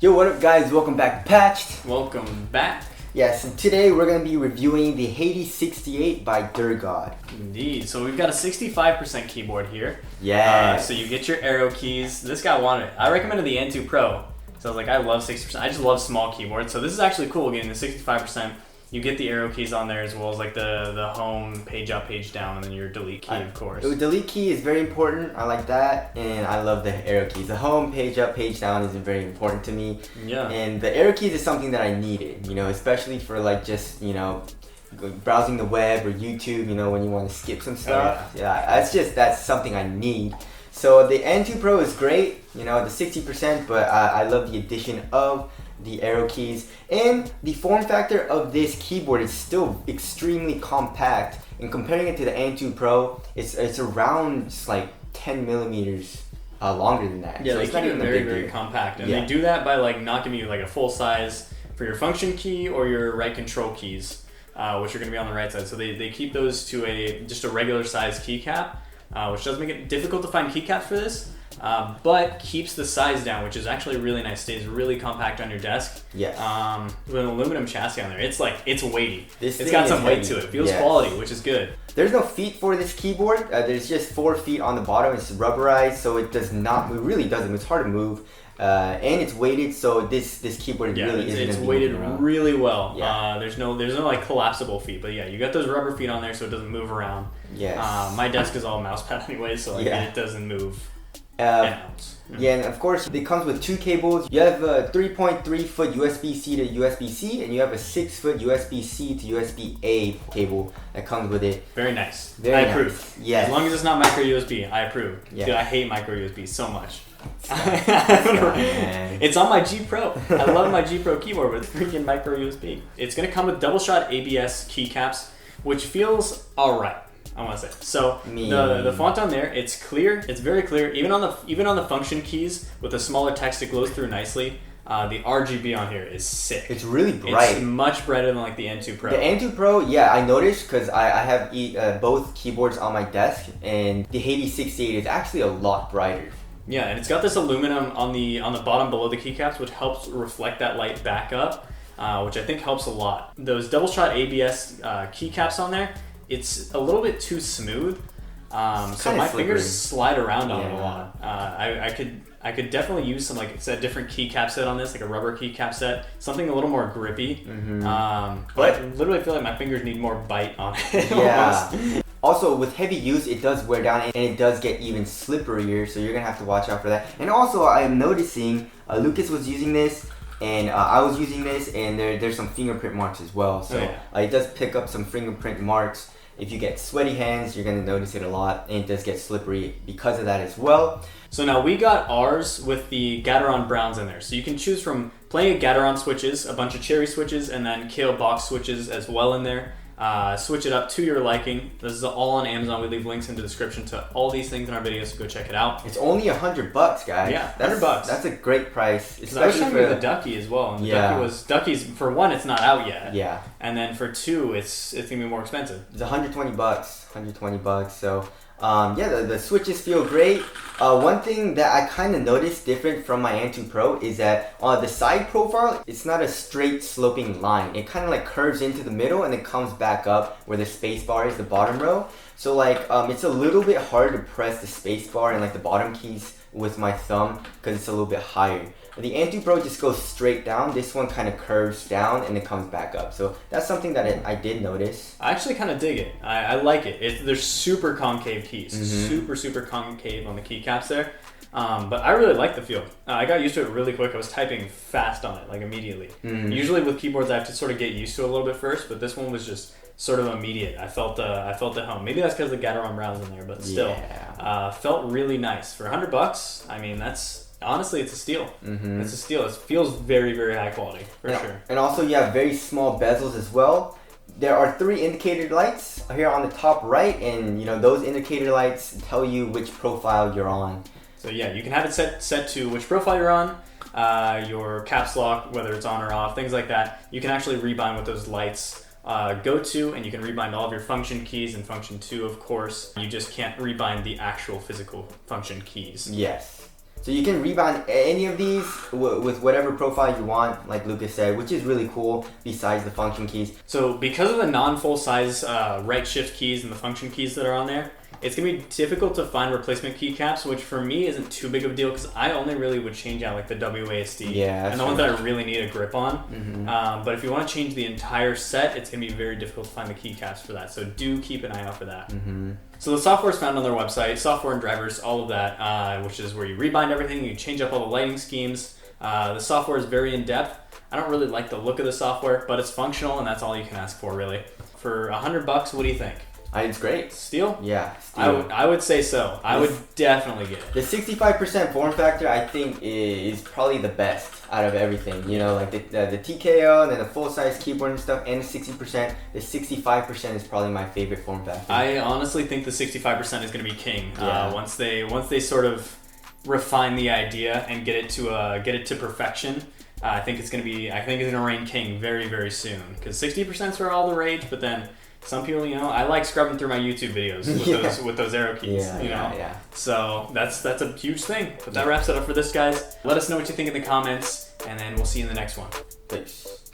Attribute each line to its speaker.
Speaker 1: Yo, what up guys? Welcome back to Patched.
Speaker 2: Welcome back.
Speaker 1: Yes, and today we're going to be reviewing the Hades 68 by Durgod.
Speaker 2: Indeed. So we've got a 65% keyboard here.
Speaker 1: Yeah.
Speaker 2: So you get your arrow keys. This guy wanted it. I recommended the N2 Pro. So I was like, I love 60%. I just love small keyboards. So this is actually cool getting the 65%. You get the arrow keys on there as well as like the home, page up, page down, and then your delete key, of course.
Speaker 1: The delete key is very important. I like that, and I love the arrow keys. The home, page up, page down is very important to me.
Speaker 2: Yeah.
Speaker 1: And the arrow keys is something that I needed, especially for like just, browsing the web or YouTube, when you want to skip some stuff.
Speaker 2: Oh, yeah.
Speaker 1: That's something I need. So the N2 Pro is great, the 60%, but I love the addition of the arrow keys, and the form factor of this keyboard is still extremely compact. And comparing it to the N2 Pro, it's around just like 10 millimeters longer than that.
Speaker 2: Yeah,
Speaker 1: so
Speaker 2: they
Speaker 1: it's
Speaker 2: keep
Speaker 1: not
Speaker 2: it
Speaker 1: even
Speaker 2: very compact, and they do that by like not giving you like a full size for your function key or your right control keys, which are going to be on the right side. So they keep those to just a regular size keycap, which does make it difficult to find keycaps for this. But keeps the size down, which is actually really nice. Stays really compact on your desk.
Speaker 1: Yes.
Speaker 2: With an aluminum chassis on there, it's weighty.
Speaker 1: It's
Speaker 2: got some weight to it. Feels quality, which is good.
Speaker 1: There's no feet for this keyboard. There's just 4 feet on the bottom. It's rubberized, so it does not move. Really doesn't move. It's hard to move. And it's weighted, so this keyboard really isn't.
Speaker 2: It's weighted really well.
Speaker 1: Yeah.
Speaker 2: There's no like collapsible feet, but yeah, you got those rubber feet on there, so it doesn't move around.
Speaker 1: Yes.
Speaker 2: My desk is all mouse pad anyway, so it doesn't move.
Speaker 1: Yeah, and of course it comes with 2 cables. You have a 3.3 foot USB-C to USB-C, and you have a 6 foot USB-C to USB-A cable that comes with it.
Speaker 2: Very nice.
Speaker 1: Very
Speaker 2: I
Speaker 1: nice.
Speaker 2: approve.
Speaker 1: Yes.
Speaker 2: As long as it's not micro USB, I approve.
Speaker 1: Yeah.
Speaker 2: Dude, I hate micro USB so much.
Speaker 1: Man.
Speaker 2: It's on my G Pro. I love my G Pro keyboard with freaking micro USB. It's gonna come with double shot ABS keycaps, which feels alright, I want to say. So the font on there, it's clear. It's very clear. Even on the function keys with the smaller text, it glows through nicely. The RGB on here is sick.
Speaker 1: It's really bright.
Speaker 2: It's much brighter than like the N2 Pro.
Speaker 1: The N2 Pro, yeah, I noticed because I have both keyboards on my desk, and the Hades 68 is actually a lot brighter.
Speaker 2: Yeah, and it's got this aluminum on the bottom below the keycaps, which helps reflect that light back up, which I think helps a lot. Those double shot ABS keycaps on there, it's a little bit too smooth, so my fingers slide around on it a lot. I could definitely use some different keycap set on this, like a rubber keycap set, something a little more grippy. But I literally feel like my fingers need more bite on it.
Speaker 1: Yeah. Also, with heavy use, it does wear down and it does get even slipperier, so you're gonna have to watch out for that. And also, I'm noticing Lucas was using this, and I was using this, and there's some fingerprint marks as well. So it does pick up some fingerprint marks. If you get sweaty hands, you're gonna notice it a lot, and it does get slippery because of that as well.
Speaker 2: So now we got ours with the Gateron Browns in there. So you can choose from plenty of Gateron switches, a bunch of cherry switches, and then Kale box switches as well in there. Switch it up to your liking. This is all on Amazon. We leave links in the description to all these things in our videos, so go check it out.
Speaker 1: It's only $100, guys.
Speaker 2: Yeah, $100.
Speaker 1: That's a great price,
Speaker 2: especially I was trying to get the Ducky as well. And the Ducky's for one, it's not out yet.
Speaker 1: Yeah. And
Speaker 2: then for two, it's gonna be more expensive.
Speaker 1: It's $120. $120. So the switches feel great. One thing that I kind of noticed different from my N2 Pro is that on the side profile, it's not a straight sloping line. It kind of like curves into the middle and it comes back up where the space bar is, the bottom row. So it's a little bit hard to press the space bar and the bottom keys with my thumb because it's a little bit higher. The N2 Pro just goes straight down. This one kind of curves down and it comes back up. So that's something that I did notice.
Speaker 2: I actually kind of dig it. I like it. They're super concave keys. Super concave on the keycaps there. But I really like the feel. I got used to it really quick. I was typing fast on it, immediately. Usually with keyboards, I have to sort of get used to it a little bit first, but this one was just sort of immediate. I felt at home. Maybe that's because the Gateron Browns in there, but still, felt really nice for $100. I mean, honestly, it's a steal. It's a steal. It feels very, very high quality, for sure. And
Speaker 1: also, you have very small bezels as well. There are 3 indicator lights here on the top right, and those indicator lights tell you which profile you're on.
Speaker 2: So yeah, you can have it set to which profile you're on, your caps lock, whether it's on or off, things like that. You can actually rebind what those lights go to, and you can rebind all of your function keys and function 2, of course. You just can't rebind the actual physical function keys.
Speaker 1: Yes. So you can rebound any of these with whatever profile you want, like Lucas said, which is really cool besides the function keys.
Speaker 2: So because of the non-full size right shift keys and the function keys that are on there, it's going to be difficult to find replacement keycaps, which for me isn't too big of a deal because I only really would change out like the WASD and the ones that I really need a grip on. But if you want to change the entire set, it's going to be very difficult to find the keycaps for that. So do keep an eye out for that. So the software is found on their website, software and drivers, all of that, which is where you rebind everything, you change up all the lighting schemes. The software is very in-depth. I don't really like the look of the software, but it's functional and that's all you can ask for really. For $100, what do you think?
Speaker 1: It's great.
Speaker 2: Steal?
Speaker 1: Yeah, steal.
Speaker 2: I would say so. I would definitely get it.
Speaker 1: The 65% form factor, I think, is probably the best out of everything. You know, like the TKO and then the full-size keyboard and stuff, and the 60%. The 65% is probably my favorite form factor.
Speaker 2: I honestly think the 65% is going to be king. Once they sort of refine the idea and get it to perfection. I think it's going to reign king very, very soon. Because 60% is for all the rage, but then some people, I like scrubbing through my YouTube videos with those arrow keys.
Speaker 1: Yeah.
Speaker 2: So that's a huge thing. But that wraps it up for this, guys. Let us know what you think in the comments, and then we'll see you in the next one.
Speaker 1: Peace.